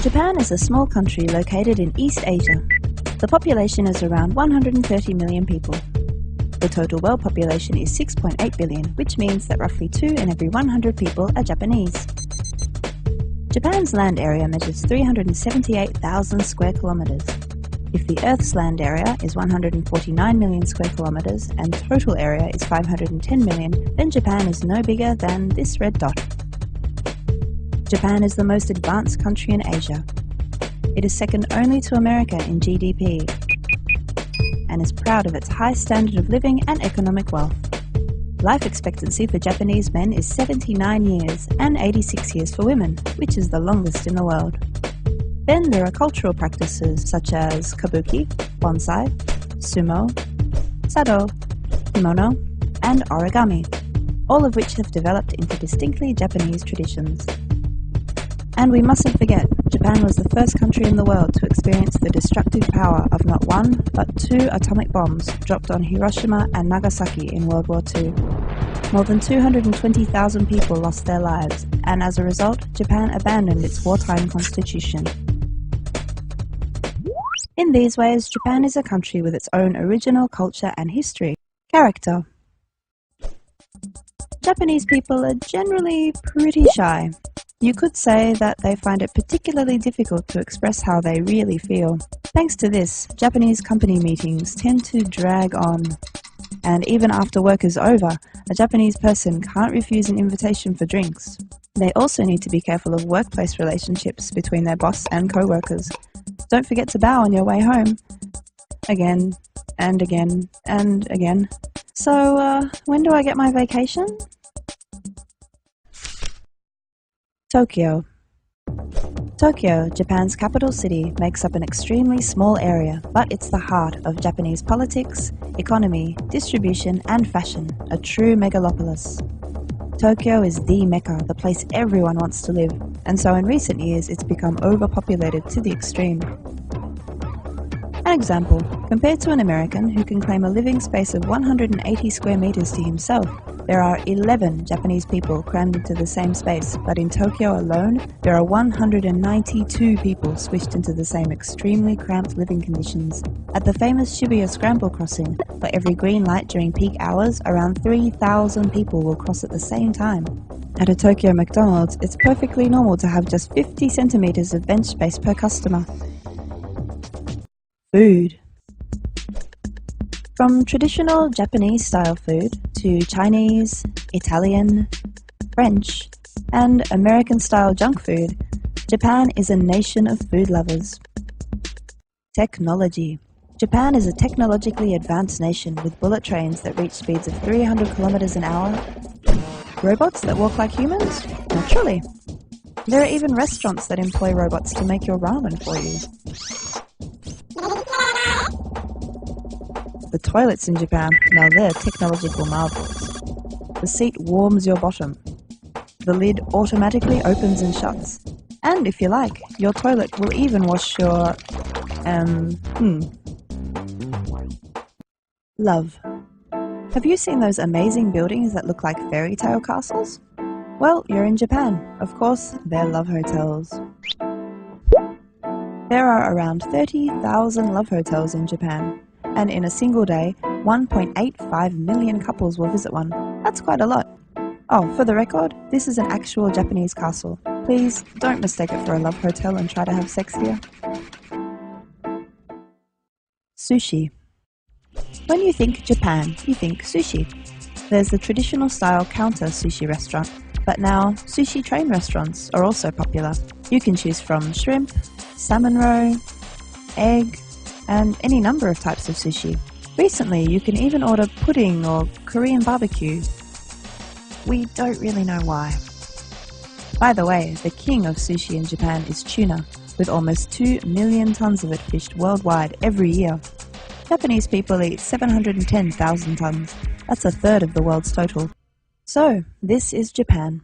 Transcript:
Japan is a small country located in East Asia. The population is around 130 million people. The total world population is 6.8 billion, which means that roughly 2 in every 100 people are Japanese. Japan's land area measures 378,000 square kilometers. If the Earth's land area is 149 million square kilometers and total area is 510 million, then Japan is no bigger than this red dot. Japan is the most advanced country in Asia. It is second only to America in GDP and is proud of its high standard of living and economic wealth. Life expectancy for Japanese men is 79 years and 86 years for women, which is the longest in the world. Then there are cultural practices such as kabuki, bonsai, sumo, sado, kimono, and origami, all of which have developed into distinctly Japanese traditions. And we mustn't forget, Japan was the first country in the world to experience the destructive power of not one, but 2 atomic bombs dropped on Hiroshima and Nagasaki in World War II. More than 220,000 people lost their lives, and as a result, Japan abandoned its wartime constitution. In these ways, Japan is a country with its own original culture and history. Character. Japanese people are generally pretty shy. You could say that they find it particularly difficult to express how they really feel. Thanks to this, Japanese company meetings tend to drag on. And even after work is over, a Japanese person can't refuse an invitation for drinks. They also need to be careful of workplace relationships between their boss and co-workers. Don't forget to bow on your way home. Again, and again, and again. So, when do I get my vacation? Tokyo. Tokyo, Japan's capital city, makes up an extremely small area, but it's the heart of Japanese politics, economy, distribution, and fashion, a true megalopolis. Tokyo is the Mecca, the place everyone wants to live, and so in recent years it's become overpopulated to the extreme. An example, compared to an American who can claim a living space of 180 square meters to himself, there are 11 Japanese people crammed into the same space, but in Tokyo alone, there are 192 people squished into the same extremely cramped living conditions. At the famous Shibuya Scramble crossing, for every green light during peak hours, around 3,000 people will cross at the same time. At a Tokyo McDonald's, it's perfectly normal to have just 50 centimeters of bench space per customer. Food. From traditional Japanese-style food to Chinese, Italian, French, and American-style junk food, Japan is a nation of food lovers. Technology. Japan is a technologically advanced nation with bullet trains that reach speeds of 300 kilometers an hour. Robots that walk like humans? Naturally. There are even restaurants that employ robots to make your ramen for you. The toilets in Japan, now they're technological marvels. The seat warms your bottom. The lid automatically opens and shuts. And if you like, your toilet will even wash your... Love. Have you seen those amazing buildings that look like fairy tale castles? Well, you're in Japan. Of course, they're love hotels. There are around 30,000 love hotels in Japan. And in a single day, 1.85 million couples will visit one. That's quite a lot. Oh, for the record, this is an actual Japanese castle. Please, don't mistake it for a love hotel and try to have sex here. Sushi. When you think Japan, you think sushi. There's the traditional style counter sushi restaurant, but now sushi train restaurants are also popular. You can choose from shrimp, salmon roe, egg, and any number of types of sushi. Recently, you can even order pudding or Korean barbecue. We don't really know why. By the way, the king of sushi in Japan is tuna, with almost 2 million tons of it fished worldwide every year. Japanese people eat 710,000 tons. That's a third of the world's total. So, this is Japan.